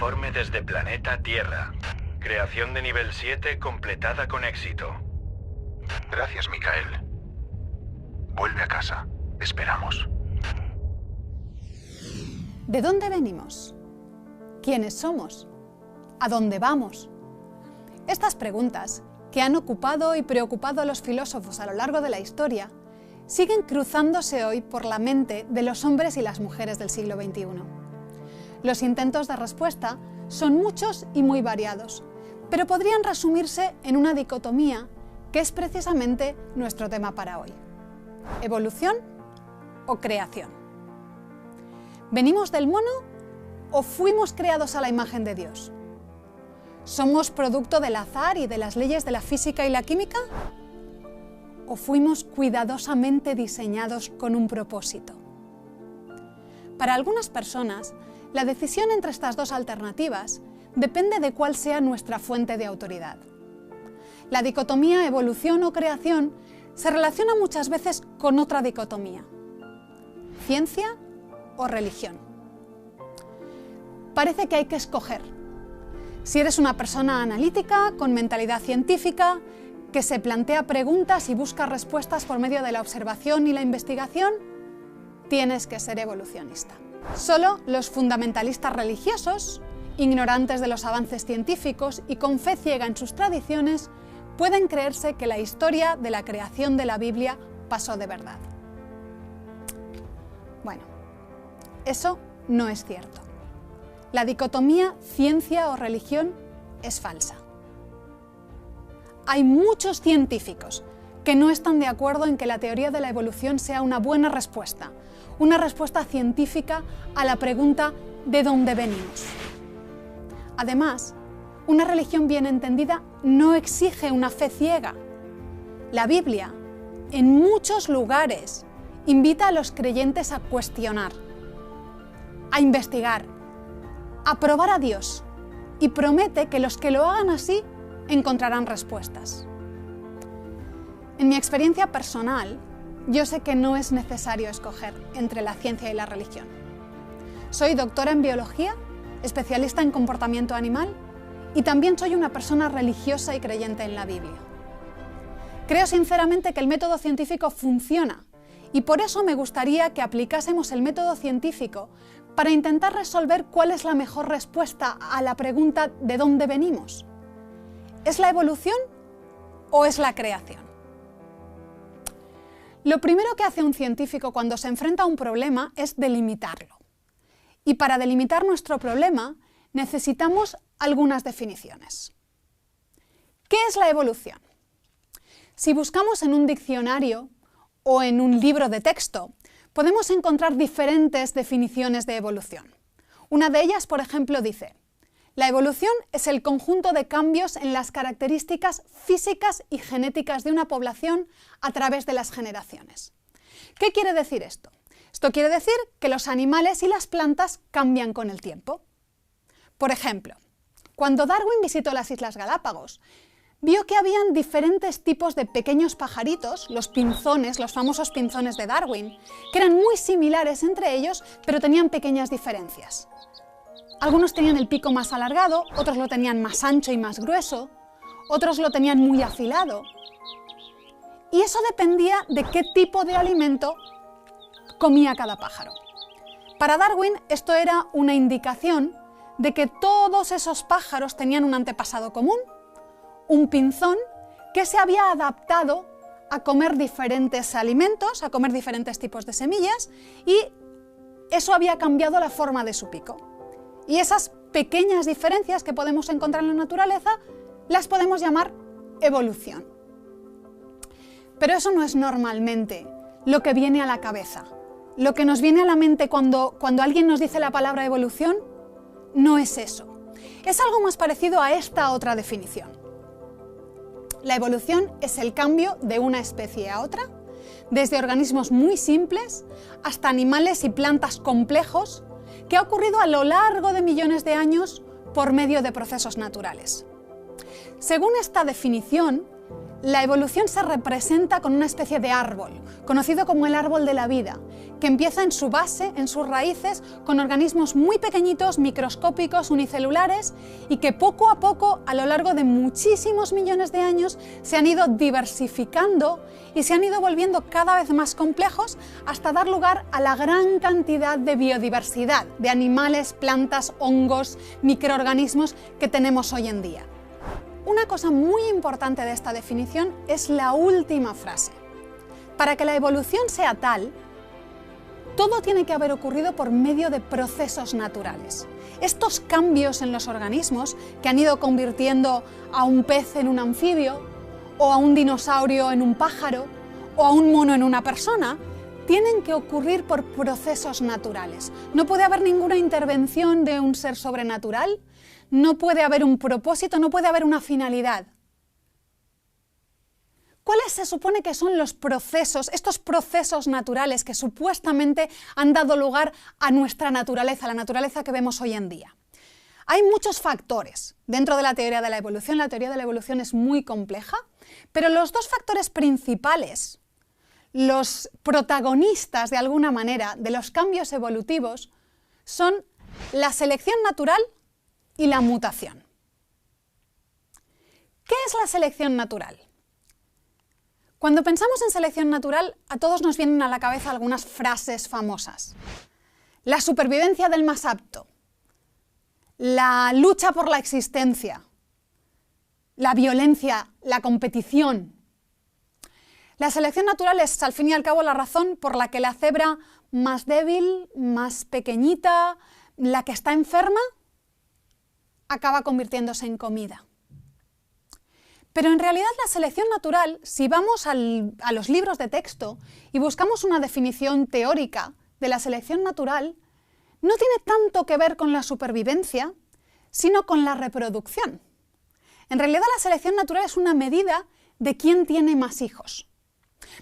informe desde planeta Tierra. Creación de nivel 7 completada con éxito. Gracias, Mikael. Vuelve a casa. Esperamos. ¿De dónde venimos? ¿Quiénes somos? ¿A dónde vamos? Estas preguntas, que han ocupado y preocupado a los filósofos a lo largo de la historia, siguen cruzándose hoy por la mente de los hombres y las mujeres del siglo XXI. Los intentos de respuesta son muchos y muy variados, pero podrían resumirse en una dicotomía que es precisamente nuestro tema para hoy: ¿evolución o creación? ¿Venimos del mono o fuimos creados a la imagen de Dios? ¿Somos producto del azar y de las leyes de la física y la química? ¿O fuimos cuidadosamente diseñados con un propósito? Para algunas personas, la decisión entre estas dos alternativas depende de cuál sea nuestra fuente de autoridad. La dicotomía evolución o creación se relaciona muchas veces con otra dicotomía: ciencia o religión. Parece que hay que escoger. Si eres una persona analítica, con mentalidad científica, que se plantea preguntas y busca respuestas por medio de la observación y la investigación, tienes que ser evolucionista. Solo los fundamentalistas religiosos, ignorantes de los avances científicos y con fe ciega en sus tradiciones, pueden creerse que la historia de la creación de la Biblia pasó de verdad. Bueno, eso no es cierto. La dicotomía ciencia o religión es falsa. Hay muchos científicos que no están de acuerdo en que la teoría de la evolución sea una buena respuesta, una respuesta científica a la pregunta ¿de dónde venimos? Además, una religión bien entendida no exige una fe ciega. La Biblia, en muchos lugares, invita a los creyentes a cuestionar, a investigar, a probar a Dios, y promete que los que lo hagan así encontrarán respuestas. En mi experiencia personal, yo sé que no es necesario escoger entre la ciencia y la religión. Soy doctora en biología, especialista en comportamiento animal y también soy una persona religiosa y creyente en la Biblia. Creo sinceramente que el método científico funciona y por eso me gustaría que aplicásemos el método científico para intentar resolver cuál es la mejor respuesta a la pregunta ¿de dónde venimos? ¿Es la evolución o es la creación? Lo primero que hace un científico cuando se enfrenta a un problema es delimitarlo. Y para delimitar nuestro problema necesitamos algunas definiciones. ¿Qué es la evolución? Si buscamos en un diccionario o en un libro de texto, podemos encontrar diferentes definiciones de evolución. Una de ellas, por ejemplo, dice: la evolución es el conjunto de cambios en las características físicas y genéticas de una población a través de las generaciones. ¿Qué quiere decir esto? Esto quiere decir que los animales y las plantas cambian con el tiempo. Por ejemplo, cuando Darwin visitó las Islas Galápagos, vio que habían diferentes tipos de pequeños pajaritos, los pinzones, los famosos pinzones de Darwin, que eran muy similares entre ellos, pero tenían pequeñas diferencias. Algunos tenían el pico más alargado, otros lo tenían más ancho y más grueso, otros lo tenían muy afilado. Y eso dependía de qué tipo de alimento comía cada pájaro. Para Darwin esto era una indicación de que todos esos pájaros tenían un antepasado común, un pinzón que se había adaptado a comer diferentes alimentos, a comer diferentes tipos de semillas, y eso había cambiado la forma de su pico. Y esas pequeñas diferencias que podemos encontrar en la naturaleza las podemos llamar evolución. Pero eso no es normalmente lo que viene a la cabeza. Lo que nos viene a la mente cuando alguien nos dice la palabra evolución no es eso. Es algo más parecido a esta otra definición. La evolución es el cambio de una especie a otra, desde organismos muy simples hasta animales y plantas complejos, que ha ocurrido a lo largo de millones de años por medio de procesos naturales. Según esta definición, la evolución se representa con una especie de árbol, conocido como el árbol de la vida, que empieza en su base, en sus raíces, con organismos muy pequeñitos, microscópicos, unicelulares, y que poco a poco, a lo largo de muchísimos millones de años, se han ido diversificando y se han ido volviendo cada vez más complejos hasta dar lugar a la gran cantidad de biodiversidad, de animales, plantas, hongos, microorganismos que tenemos hoy en día. Una cosa muy importante de esta definición es la última frase. Para que la evolución sea tal, todo tiene que haber ocurrido por medio de procesos naturales. Estos cambios en los organismos que han ido convirtiendo a un pez en un anfibio, o a un dinosaurio en un pájaro, o a un mono en una persona, tienen que ocurrir por procesos naturales. No puede haber ninguna intervención de un ser sobrenatural, no puede haber un propósito, no puede haber una finalidad. ¿Cuáles se supone que son los procesos, estos procesos naturales que supuestamente han dado lugar a nuestra naturaleza, la naturaleza que vemos hoy en día? Hay muchos factores dentro de la teoría de la evolución. La teoría de la evolución es muy compleja, pero los dos factores principales, los protagonistas de alguna manera de los cambios evolutivos, son la selección natural y la mutación. ¿Qué es la selección natural? Cuando pensamos en selección natural, a todos nos vienen a la cabeza algunas frases famosas. La supervivencia del más apto, la lucha por la existencia, la violencia, la competición. La selección natural es, al fin y al cabo, la razón por la que la cebra más débil, más pequeñita, la que está enferma, acaba convirtiéndose en comida. Pero en realidad la selección natural, si vamos a los libros de texto y buscamos una definición teórica de la selección natural, no tiene tanto que ver con la supervivencia, sino con la reproducción. En realidad la selección natural es una medida de quién tiene más hijos.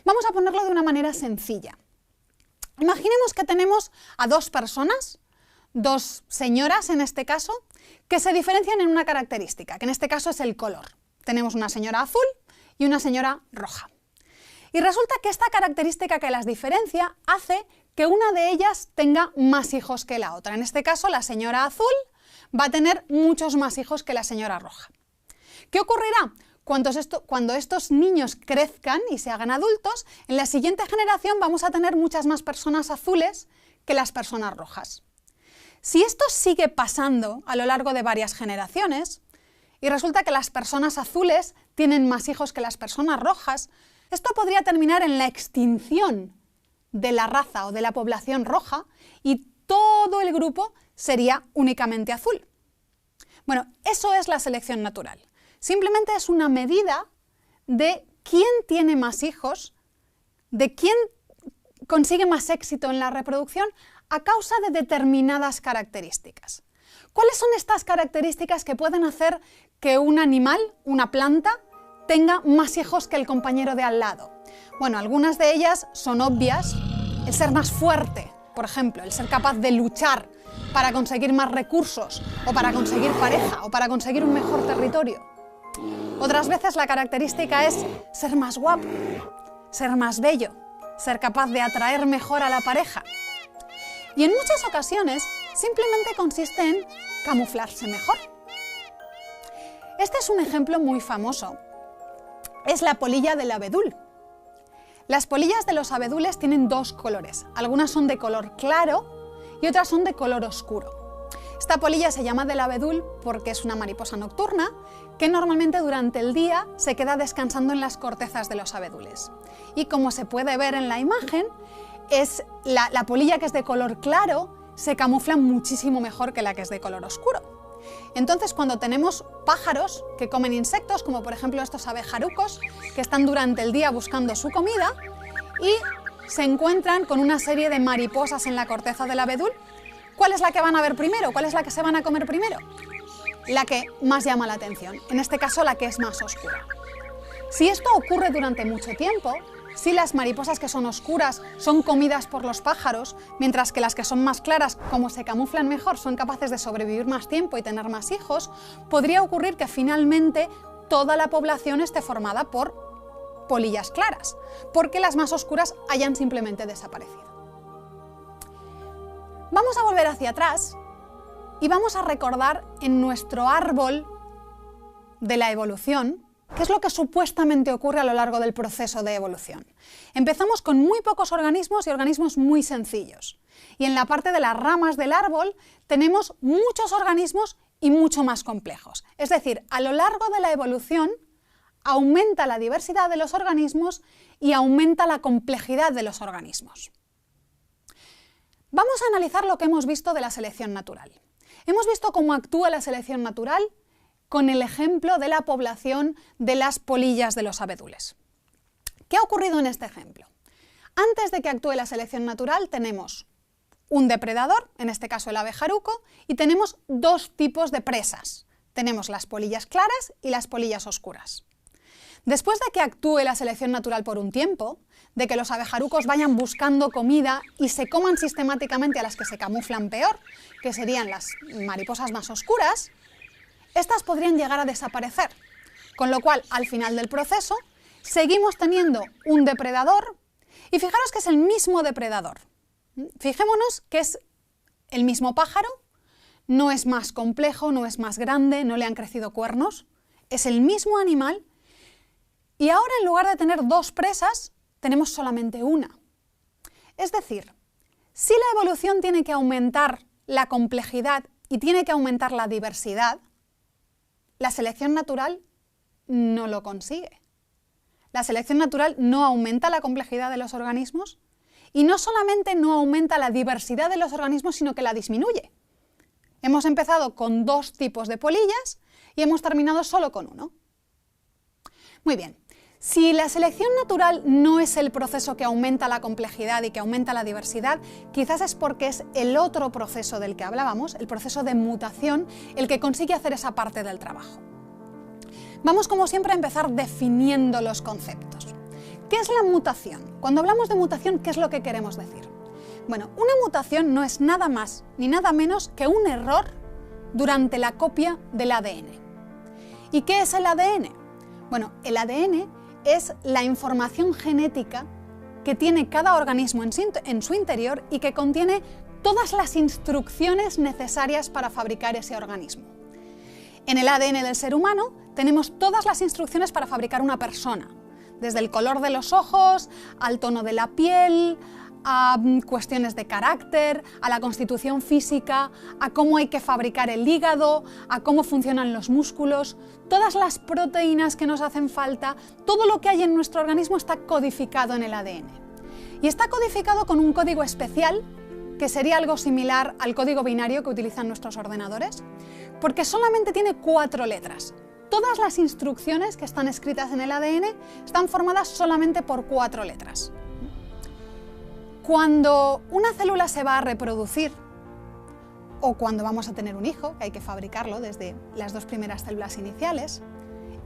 Vamos a ponerlo de una manera sencilla. Imaginemos que tenemos a dos personas, dos señoras en este caso, que se diferencian en una característica, que en este caso es el color. Tenemos una señora azul y una señora roja. Y resulta que esta característica que las diferencia hace que una de ellas tenga más hijos que la otra. En este caso, la señora azul va a tener muchos más hijos que la señora roja. ¿Qué ocurrirá? Cuando estos niños crezcan y se hagan adultos, en la siguiente generación vamos a tener muchas más personas azules que las personas rojas. Si esto sigue pasando a lo largo de varias generaciones, y resulta que las personas azules tienen más hijos que las personas rojas, esto podría terminar en la extinción de la raza o de la población roja y todo el grupo sería únicamente azul. Bueno, eso es la selección natural. Simplemente es una medida de quién tiene más hijos, de quién consigue más éxito en la reproducción a causa de determinadas características. ¿Cuáles son estas características que pueden hacer que un animal, una planta, tenga más hijos que el compañero de al lado? Bueno, algunas de ellas son obvias. El ser más fuerte, por ejemplo, el ser capaz de luchar para conseguir más recursos, o para conseguir pareja, o para conseguir un mejor territorio. Otras veces la característica es ser más guapo, ser más bello, ser capaz de atraer mejor a la pareja. Y en muchas ocasiones simplemente consiste en camuflarse mejor. Este es un ejemplo muy famoso. Es la polilla del abedul. Las polillas de los abedules tienen dos colores. Algunas son de color claro y otras son de color oscuro. Esta polilla se llama del abedul porque es una mariposa nocturna que normalmente durante el día se queda descansando en las cortezas de los abedules. Y como se puede ver en la imagen, es la polilla que es de color claro se camufla muchísimo mejor que la que es de color oscuro. Entonces, cuando tenemos pájaros que comen insectos, como por ejemplo estos abejarucos, que están durante el día buscando su comida y se encuentran con una serie de mariposas en la corteza del abedul, ¿cuál es la que van a ver primero? ¿Cuál es la que se van a comer primero? La que más llama la atención, en este caso la que es más oscura. Si esto ocurre durante mucho tiempo, si las mariposas que son oscuras son comidas por los pájaros, mientras que las que son más claras, como se camuflan mejor, son capaces de sobrevivir más tiempo y tener más hijos, podría ocurrir que finalmente toda la población esté formada por polillas claras, porque las más oscuras hayan simplemente desaparecido. Vamos a volver hacia atrás y vamos a recordar en nuestro árbol de la evolución qué es lo que supuestamente ocurre a lo largo del proceso de evolución. Empezamos con muy pocos organismos y organismos muy sencillos. Y en la parte de las ramas del árbol tenemos muchos organismos y mucho más complejos. Es decir, a lo largo de la evolución aumenta la diversidad de los organismos y aumenta la complejidad de los organismos. Vamos a analizar lo que hemos visto de la selección natural. Hemos visto cómo actúa la selección natural con el ejemplo de la población de las polillas de los abedules. ¿Qué ha ocurrido en este ejemplo? Antes de que actúe la selección natural tenemos un depredador, en este caso el abejaruco, y tenemos dos tipos de presas. Tenemos las polillas claras y las polillas oscuras. Después de que actúe la selección natural por un tiempo, de que los abejarucos vayan buscando comida y se coman sistemáticamente a las que se camuflan peor, que serían las mariposas más oscuras, estas podrían llegar a desaparecer, con lo cual, al final del proceso, seguimos teniendo un depredador, y fijaros que es el mismo depredador. Fijémonos que es el mismo pájaro, no es más complejo, no es más grande, no le han crecido cuernos, es el mismo animal, y ahora en lugar de tener dos presas, tenemos solamente una. Es decir, si la evolución tiene que aumentar la complejidad y tiene que aumentar la diversidad, la selección natural no lo consigue. La selección natural no aumenta la complejidad de los organismos y no solamente no aumenta la diversidad de los organismos, sino que la disminuye. Hemos empezado con dos tipos de polillas y hemos terminado solo con uno. Muy bien, si la selección natural no es el proceso que aumenta la complejidad y que aumenta la diversidad, quizás es porque es el otro proceso del que hablábamos, el proceso de mutación, el que consigue hacer esa parte del trabajo. Vamos, como siempre, a empezar definiendo los conceptos. ¿Qué es la mutación? Cuando hablamos de mutación, ¿qué es lo que queremos decir? Bueno, una mutación no es nada más ni nada menos que un error durante la copia del ADN. ¿Y qué es el ADN? Bueno, el ADN es la información genética que tiene cada organismo en su interior y que contiene todas las instrucciones necesarias para fabricar ese organismo. En el ADN del ser humano tenemos todas las instrucciones para fabricar una persona, desde el color de los ojos, al tono de la piel, a cuestiones de carácter, a la constitución física, a cómo hay que fabricar el hígado, a cómo funcionan los músculos, todas las proteínas que nos hacen falta, todo lo que hay en nuestro organismo está codificado en el ADN. Y está codificado con un código especial, que sería algo similar al código binario que utilizan nuestros ordenadores, porque solamente tiene 4 letras. Todas las instrucciones que están escritas en el ADN están formadas solamente por 4 letras. Cuando una célula se va a reproducir, o cuando vamos a tener un hijo, que hay que fabricarlo desde las 2 primeras células iniciales,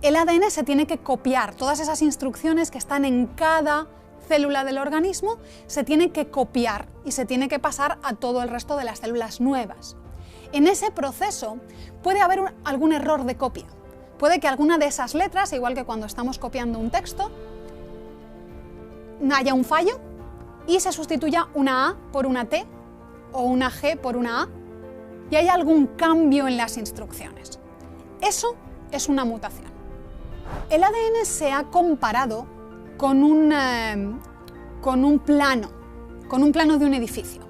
el ADN se tiene que copiar. Todas esas instrucciones que están en cada célula del organismo se tienen que copiar y se tiene que pasar a todo el resto de las células nuevas. En ese proceso puede haber algún error de copia. Puede que alguna de esas letras, igual que cuando estamos copiando un texto, haya un fallo y se sustituya una A por una T o una G por una A y hay algún cambio en las instrucciones. Eso es una mutación. El ADN se ha comparado con un plano de un edificio.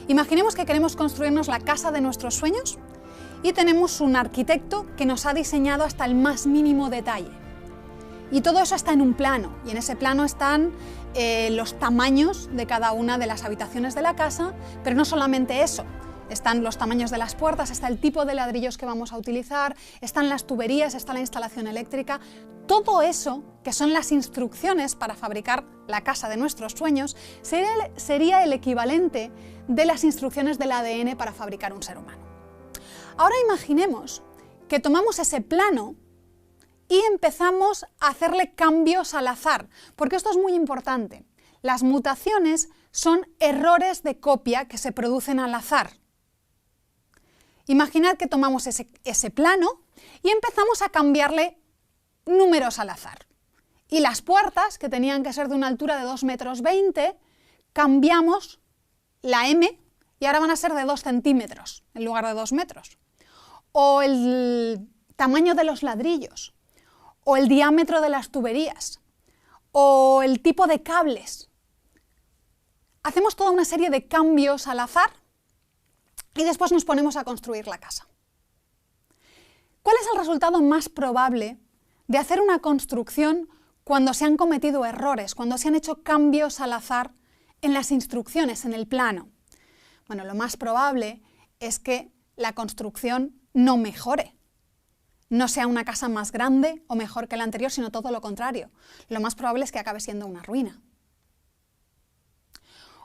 Imaginemos que queremos construirnos la casa de nuestros sueños y tenemos un arquitecto que nos ha diseñado hasta el más mínimo detalle. Y todo eso está en un plano, y en ese plano están los tamaños de cada una de las habitaciones de la casa, pero no solamente eso. Están los tamaños de las puertas, está el tipo de ladrillos que vamos a utilizar, están las tuberías, está la instalación eléctrica. Todo eso, que son las instrucciones para fabricar la casa de nuestros sueños, sería el equivalente de las instrucciones del ADN para fabricar un ser humano. Ahora imaginemos que tomamos ese plano y empezamos a hacerle cambios al azar, porque esto es muy importante. Las mutaciones son errores de copia que se producen al azar. Imaginad que tomamos ese plano y empezamos a cambiarle números al azar. Y las puertas, que tenían que ser de una altura de 2,20 metros, cambiamos la M y ahora van a ser de 2 centímetros en lugar de 2 metros. O el tamaño de los ladrillos, o el diámetro de las tuberías, o el tipo de cables. Hacemos toda una serie de cambios al azar y después nos ponemos a construir la casa. ¿Cuál es el resultado más probable de hacer una construcción cuando se han cometido errores, cuando se han hecho cambios al azar en las instrucciones, en el plano? Bueno, lo más probable es que la construcción no mejore, no sea una casa más grande o mejor que la anterior, sino todo lo contrario. Lo más probable es que acabe siendo una ruina.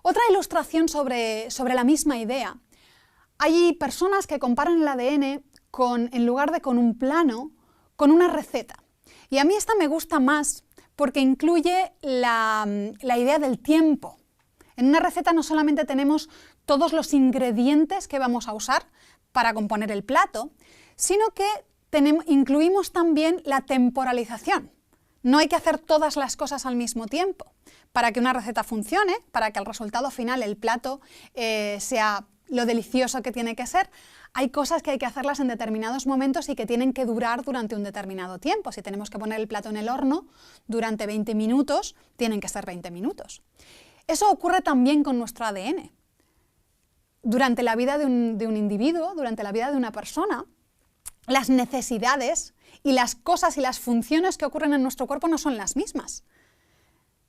Otra ilustración sobre la misma idea. Hay personas que comparan el ADN en lugar de con un plano, con una receta. Y a mí esta me gusta más porque incluye la idea del tiempo. En una receta no solamente tenemos todos los ingredientes que vamos a usar para componer el plato, sino que incluimos también la temporalización. No hay que hacer todas las cosas al mismo tiempo. Para que una receta funcione, para que el resultado final, el plato, sea lo delicioso que tiene que ser, hay cosas que hay que hacerlas en determinados momentos y que tienen que durar durante un determinado tiempo. Si tenemos que poner el plato en el horno durante 20 minutos, tienen que ser 20 minutos. Eso ocurre también con nuestro ADN. Durante la vida de un individuo, durante la vida de una persona, las necesidades y las cosas y las funciones que ocurren en nuestro cuerpo no son las mismas.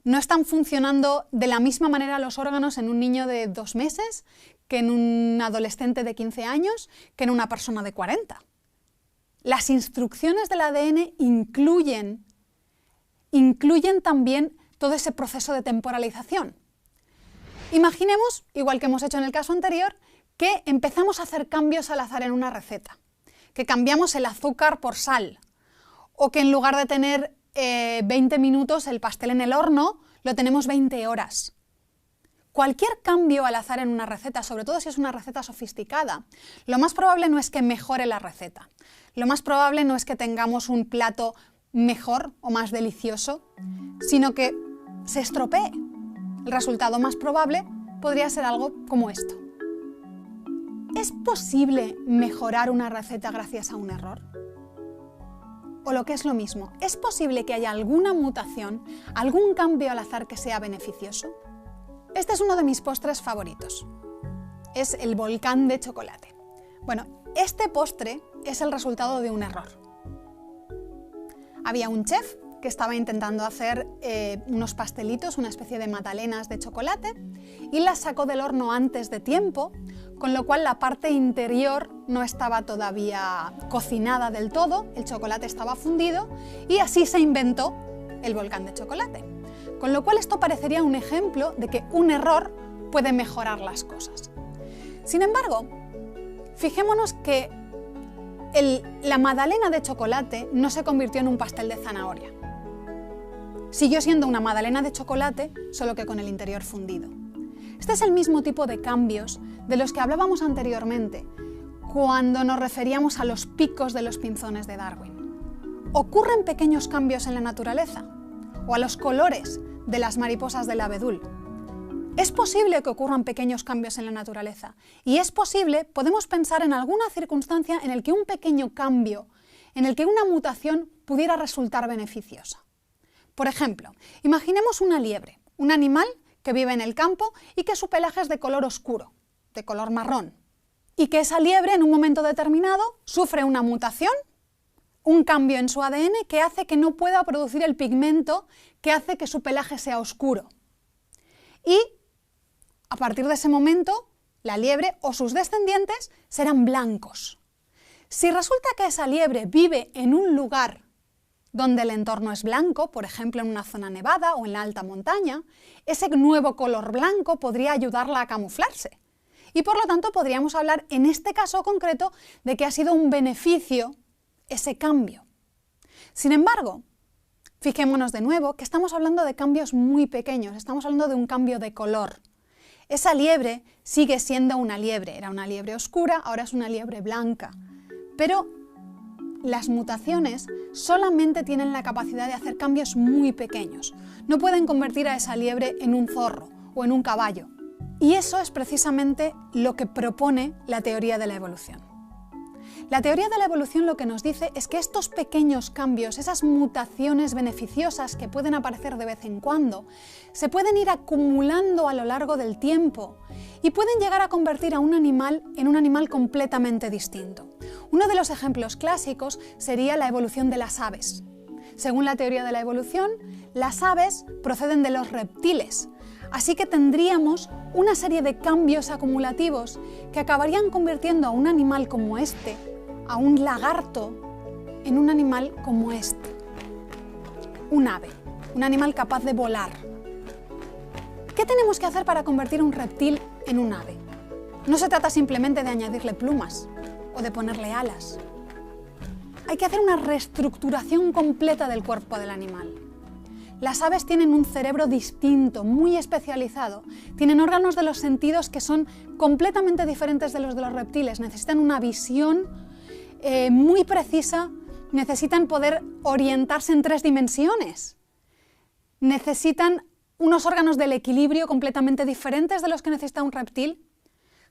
No están funcionando de la misma manera los órganos en un niño de 2 meses, que en un adolescente de 15 años, que en una persona de 40. Las instrucciones del ADN incluyen también todo ese proceso de temporalización. Imaginemos, igual que hemos hecho en el caso anterior, que empezamos a hacer cambios al azar en una receta, que cambiamos el azúcar por sal, o que en lugar de tener 20 minutos el pastel en el horno, lo tenemos 20 horas. Cualquier cambio al azar en una receta, sobre todo si es una receta sofisticada, lo más probable no es que mejore la receta. Lo más probable no es que tengamos un plato mejor o más delicioso, sino que se estropee. El resultado más probable podría ser algo como esto. ¿Es posible mejorar una receta gracias a un error? O lo que es lo mismo, ¿es posible que haya alguna mutación, algún cambio al azar que sea beneficioso? Este es uno de mis postres favoritos. Es el volcán de chocolate. Bueno, este postre es el resultado de un error. Había un chef que estaba intentando hacer unos pastelitos, una especie de magdalenas de chocolate, y las sacó del horno antes de tiempo, con lo cual la parte interior no estaba todavía cocinada del todo, el chocolate estaba fundido, y así se inventó el volcán de chocolate. Con lo cual esto parecería un ejemplo de que un error puede mejorar las cosas. Sin embargo, fijémonos que la magdalena de chocolate no se convirtió en un pastel de zanahoria. Siguió siendo una magdalena de chocolate, solo que con el interior fundido. Este es el mismo tipo de cambios de los que hablábamos anteriormente, cuando nos referíamos a los picos de los pinzones de Darwin. Ocurren pequeños cambios en la naturaleza, o a los colores de las mariposas del abedul. Es posible que ocurran pequeños cambios en la naturaleza, y es posible, podemos pensar en alguna circunstancia en la que un pequeño cambio, en el que una mutación pudiera resultar beneficiosa. Por ejemplo, imaginemos una liebre, un animal que vive en el campo y que su pelaje es de color oscuro, de color marrón, y que esa liebre en un momento determinado sufre una mutación, un cambio en su ADN que hace que no pueda producir el pigmento que hace que su pelaje sea oscuro. Y a partir de ese momento, la liebre o sus descendientes serán blancos. Si resulta que esa liebre vive en un lugar donde el entorno es blanco, por ejemplo en una zona nevada o en la alta montaña, ese nuevo color blanco podría ayudarla a camuflarse. Y por lo tanto podríamos hablar en este caso concreto de que ha sido un beneficio ese cambio. Sin embargo, fijémonos de nuevo que estamos hablando de cambios muy pequeños, estamos hablando de un cambio de color. Esa liebre sigue siendo una liebre, era una liebre oscura, ahora es una liebre blanca. Pero las mutaciones solamente tienen la capacidad de hacer cambios muy pequeños. No pueden convertir a esa liebre en un zorro o en un caballo. Y eso es precisamente lo que propone la teoría de la evolución. La teoría de la evolución lo que nos dice es que estos pequeños cambios, esas mutaciones beneficiosas que pueden aparecer de vez en cuando, se pueden ir acumulando a lo largo del tiempo y pueden llegar a convertir a un animal en un animal completamente distinto. Uno de los ejemplos clásicos sería la evolución de las aves. Según la teoría de la evolución, las aves proceden de los reptiles, así que tendríamos una serie de cambios acumulativos que acabarían convirtiendo a un animal como este, a un lagarto, en un animal como este. Un ave, un animal capaz de volar. ¿Qué tenemos que hacer para convertir un reptil en un ave? No se trata simplemente de añadirle plumas o de ponerle alas. Hay que hacer una reestructuración completa del cuerpo del animal. Las aves tienen un cerebro distinto, muy especializado. Tienen órganos de los sentidos que son completamente diferentes de los reptiles. Necesitan una visión muy precisa, necesitan poder orientarse en 3 dimensiones. Necesitan unos órganos del equilibrio completamente diferentes de los que necesita un reptil.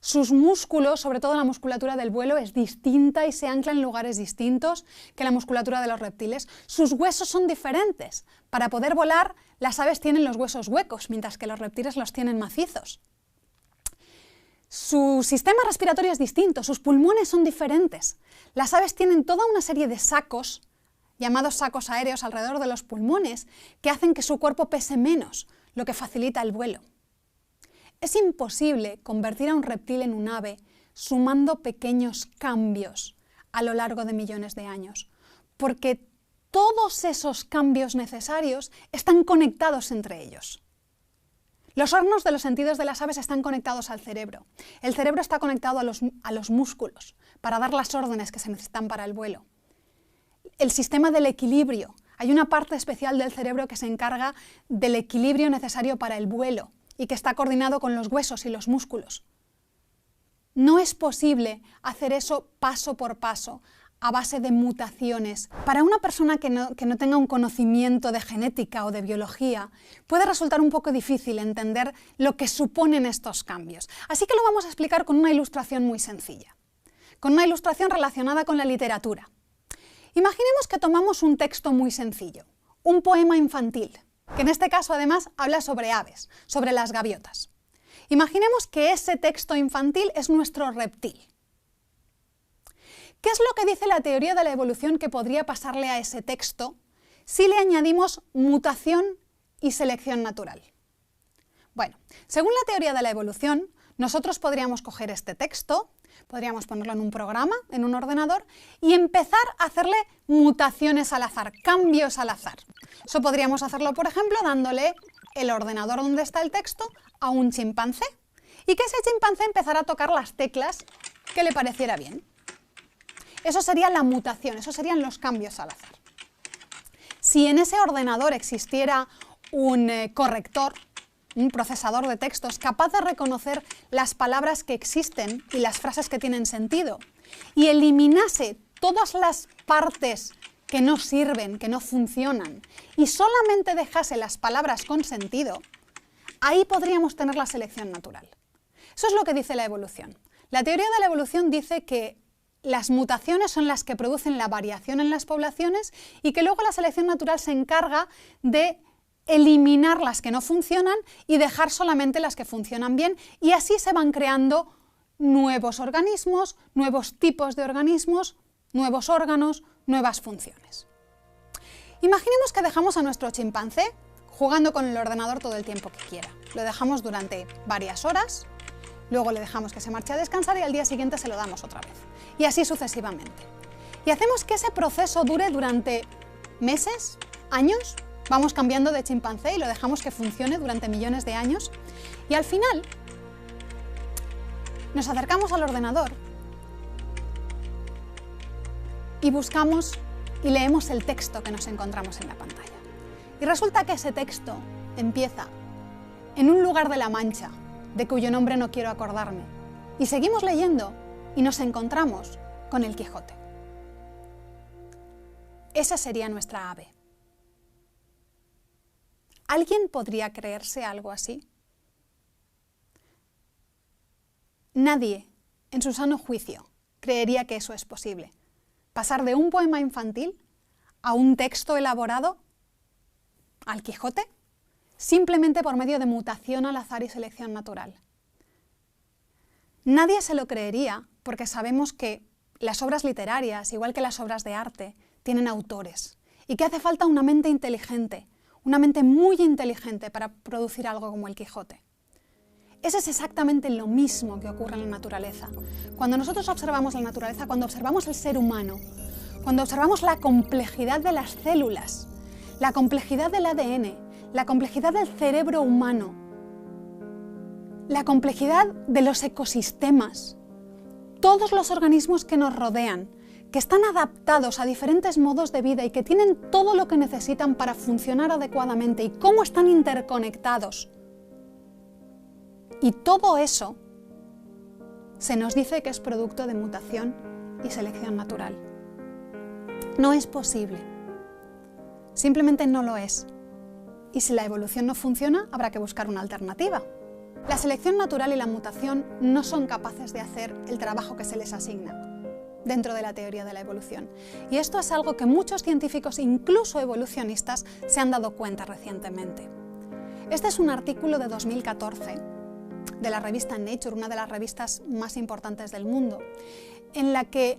Sus músculos, sobre todo la musculatura del vuelo, es distinta y se ancla en lugares distintos que la musculatura de los reptiles. Sus huesos son diferentes. Para poder volar, las aves tienen los huesos huecos, mientras que los reptiles los tienen macizos. Su sistema respiratorio es distinto, sus pulmones son diferentes. Las aves tienen toda una serie de sacos, llamados sacos aéreos, alrededor de los pulmones, que hacen que su cuerpo pese menos, lo que facilita el vuelo. Es imposible convertir a un reptil en un ave sumando pequeños cambios a lo largo de millones de años, porque todos esos cambios necesarios están conectados entre ellos. Los órganos de los sentidos de las aves están conectados al cerebro. El cerebro está conectado a los músculos para dar las órdenes que se necesitan para el vuelo. El sistema del equilibrio. Hay una parte especial del cerebro que se encarga del equilibrio necesario para el vuelo y que está coordinado con los huesos y los músculos. No es posible hacer eso paso por paso, a base de mutaciones. Para una persona que no tenga un conocimiento de genética o de biología, puede resultar un poco difícil entender lo que suponen estos cambios. Así que lo vamos a explicar con una ilustración muy sencilla, con una ilustración relacionada con la literatura. Imaginemos que tomamos un texto muy sencillo, un poema infantil, que en este caso además habla sobre aves, sobre las gaviotas. Imaginemos que ese texto infantil es nuestro reptil. ¿Qué es lo que dice la teoría de la evolución que podría pasarle a ese texto si le añadimos mutación y selección natural? Bueno, según la teoría de la evolución, nosotros podríamos coger este texto, podríamos ponerlo en un programa, en un ordenador, y empezar a hacerle mutaciones al azar, cambios al azar. Eso podríamos hacerlo, por ejemplo, dándole el ordenador donde está el texto a un chimpancé, y que ese chimpancé empezara a tocar las teclas que le pareciera bien. Eso sería la mutación, esos serían los cambios al azar. Si en ese ordenador existiera un corrector, un procesador de textos capaz de reconocer las palabras que existen y las frases que tienen sentido, y eliminase todas las partes que no sirven, que no funcionan, y solamente dejase las palabras con sentido, ahí podríamos tener la selección natural. Eso es lo que dice la evolución. La teoría de la evolución dice que las mutaciones son las que producen la variación en las poblaciones y que luego la selección natural se encarga de eliminar las que no funcionan y dejar solamente las que funcionan bien, y así se van creando nuevos organismos, nuevos tipos de organismos, nuevos órganos, nuevas funciones. Imaginemos que dejamos a nuestro chimpancé jugando con el ordenador todo el tiempo que quiera. Lo dejamos durante varias horas, luego le dejamos que se marche a descansar y al día siguiente se lo damos otra vez. Y así sucesivamente. Y hacemos que ese proceso dure durante meses, años. Vamos cambiando de chimpancé y lo dejamos que funcione durante millones de años. Y al final nos acercamos al ordenador y buscamos y leemos el texto que nos encontramos en la pantalla. Y resulta que ese texto empieza en un lugar de la Mancha, de cuyo nombre no quiero acordarme. Y seguimos leyendo y nos encontramos con el Quijote. esa sería nuestra ave. ¿Alguien podría creerse algo así? Nadie, en su sano juicio, creería que eso es posible. Pasar de un poema infantil a un texto elaborado, al Quijote, simplemente por medio de mutación al azar y selección natural. Nadie se lo creería porque sabemos que las obras literarias, igual que las obras de arte, tienen autores y que hace falta una mente inteligente, una mente muy inteligente para producir algo como el Quijote. Eso es exactamente lo mismo que ocurre en la naturaleza. Cuando nosotros observamos la naturaleza, cuando observamos el ser humano, cuando observamos la complejidad de las células, la complejidad del ADN, la complejidad del cerebro humano, la complejidad de los ecosistemas, todos los organismos que nos rodean, que están adaptados a diferentes modos de vida y que tienen todo lo que necesitan para funcionar adecuadamente y cómo están interconectados. Y todo eso se nos dice que es producto de mutación y selección natural. No es posible. Simplemente no lo es. Y si la evolución no funciona, habrá que buscar una alternativa. La selección natural y la mutación no son capaces de hacer el trabajo que se les asigna dentro de la teoría de la evolución. Y esto es algo que muchos científicos, incluso evolucionistas, se han dado cuenta recientemente. Este es un artículo de 2014 de la revista Nature, una de las revistas más importantes del mundo, en la que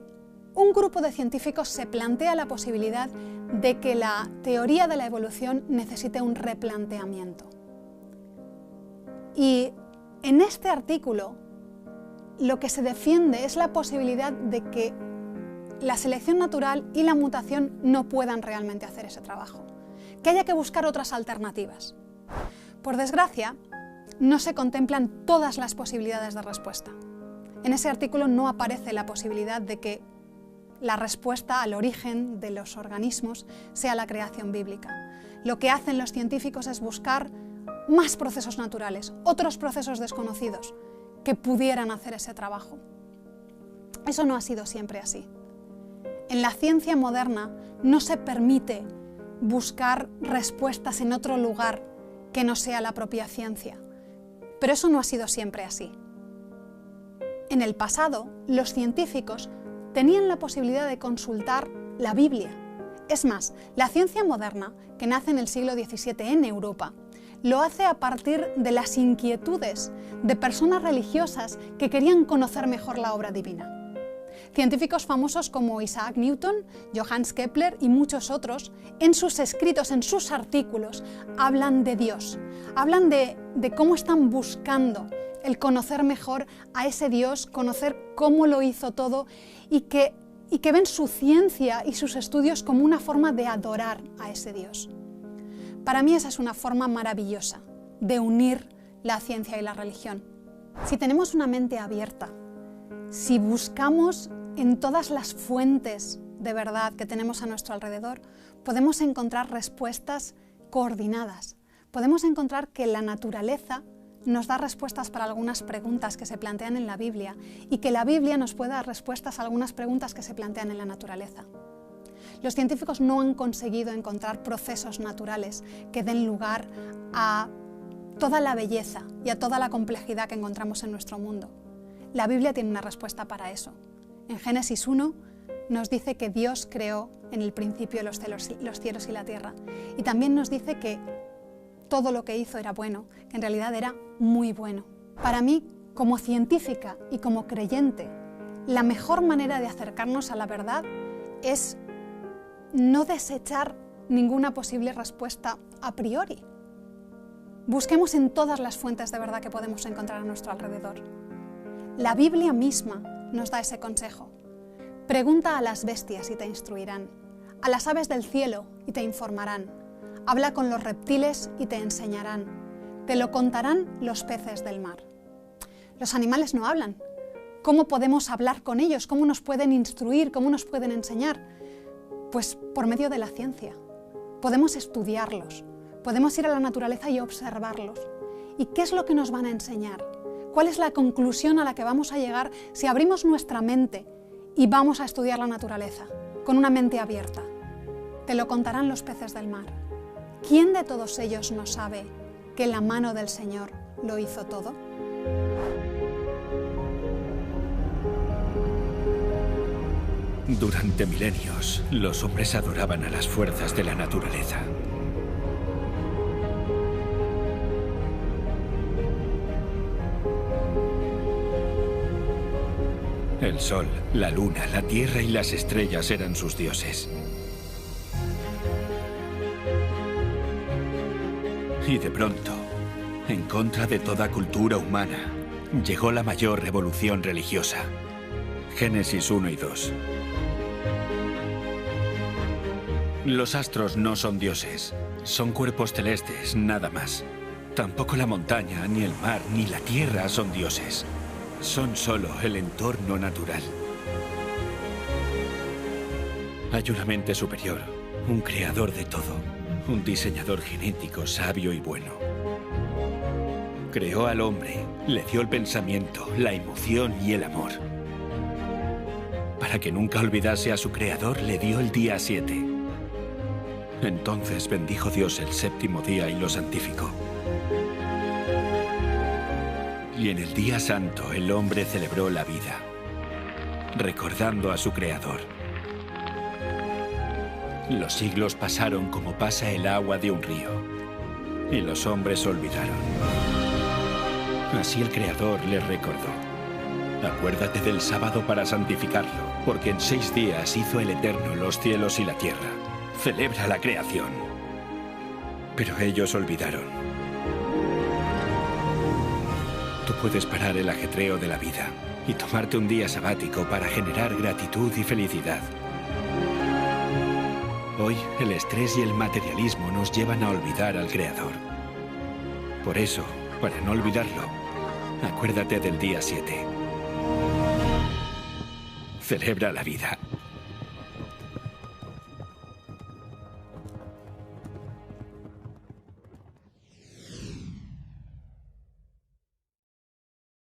un grupo de científicos se plantea la posibilidad de que la teoría de la evolución necesite un replanteamiento. Y en este artículo lo que se defiende es la posibilidad de que la selección natural y la mutación no puedan realmente hacer ese trabajo, que haya que buscar otras alternativas. Por desgracia, no se contemplan todas las posibilidades de respuesta. En ese artículo no aparece la posibilidad de que la respuesta al origen de los organismos sea la creación bíblica. Lo que hacen los científicos es buscar más procesos naturales, otros procesos desconocidos que pudieran hacer ese trabajo. Eso no ha sido siempre así. En la ciencia moderna no se permite buscar respuestas en otro lugar que no sea la propia ciencia, pero eso no ha sido siempre así. En el pasado, los científicos tenían la posibilidad de consultar la Biblia. Es más, la ciencia moderna, que nace en el siglo XVII en Europa, lo hace a partir de las inquietudes de personas religiosas que querían conocer mejor la obra divina. Científicos famosos como Isaac Newton, Johannes Kepler y muchos otros, en sus escritos, en sus artículos, hablan de Dios, hablan de cómo están buscando el conocer mejor a ese Dios, conocer cómo lo hizo todo y que ven su ciencia y sus estudios como una forma de adorar a ese Dios. Para mí esa es una forma maravillosa de unir la ciencia y la religión. Si tenemos una mente abierta, si buscamos en todas las fuentes de verdad que tenemos a nuestro alrededor, podemos encontrar respuestas coordinadas. Podemos encontrar que la naturaleza nos da respuestas para algunas preguntas que se plantean en la Biblia y que la Biblia nos puede dar respuestas a algunas preguntas que se plantean en la naturaleza. Los científicos no han conseguido encontrar procesos naturales que den lugar a toda la belleza y a toda la complejidad que encontramos en nuestro mundo. La Biblia tiene una respuesta para eso. En Génesis 1 nos dice que Dios creó en el principio los cielos y la tierra. Y también nos dice que todo lo que hizo era bueno, que en realidad era muy bueno. Para mí, como científica y como creyente, la mejor manera de acercarnos a la verdad es no desechar ninguna posible respuesta a priori. Busquemos en todas las fuentes de verdad que podemos encontrar a nuestro alrededor. La Biblia misma nos da ese consejo. Pregunta a las bestias y te instruirán, a las aves del cielo y te informarán. Habla con los reptiles y te enseñarán. Te lo contarán los peces del mar. Los animales no hablan. ¿Cómo podemos hablar con ellos? ¿Cómo nos pueden instruir? ¿Cómo nos pueden enseñar? Pues por medio de la ciencia. Podemos estudiarlos. Podemos ir a la naturaleza y observarlos. ¿Y qué es lo que nos van a enseñar? ¿Cuál es la conclusión a la que vamos a llegar si abrimos nuestra mente y vamos a estudiar la naturaleza con una mente abierta? te lo contarán los peces del mar. ¿Quién de todos ellos no sabe que la mano del Señor lo hizo todo? Durante milenios, los hombres adoraban a las fuerzas de la naturaleza. El sol, la luna, la tierra y las estrellas eran sus dioses. Y de pronto, en contra de toda cultura humana, llegó la mayor revolución religiosa. Génesis 1 y 2. Los astros no son dioses, son cuerpos celestes, nada más. Tampoco la montaña, ni el mar, ni la tierra son dioses. Son solo el entorno natural. Hay una mente superior, un creador de todo, un diseñador genético sabio y bueno. Creó al hombre, le dio el pensamiento, la emoción y el amor. Para que nunca olvidase a su creador, le dio el día 7. Entonces bendijo Dios el séptimo día y lo santificó. Y en el día santo el hombre celebró la vida, recordando a su creador. Los siglos pasaron como pasa el agua de un río, y los hombres olvidaron. Así el creador les recordó: acuérdate del sábado para santificarlo, porque en 6 días hizo el Eterno los cielos y la tierra. Celebra la creación. Pero ellos olvidaron. Tú puedes parar el ajetreo de la vida y tomarte un día sabático para generar gratitud y felicidad. Hoy, el estrés y el materialismo nos llevan a olvidar al Creador. Por eso, para no olvidarlo, acuérdate del día 7. Celebra la vida.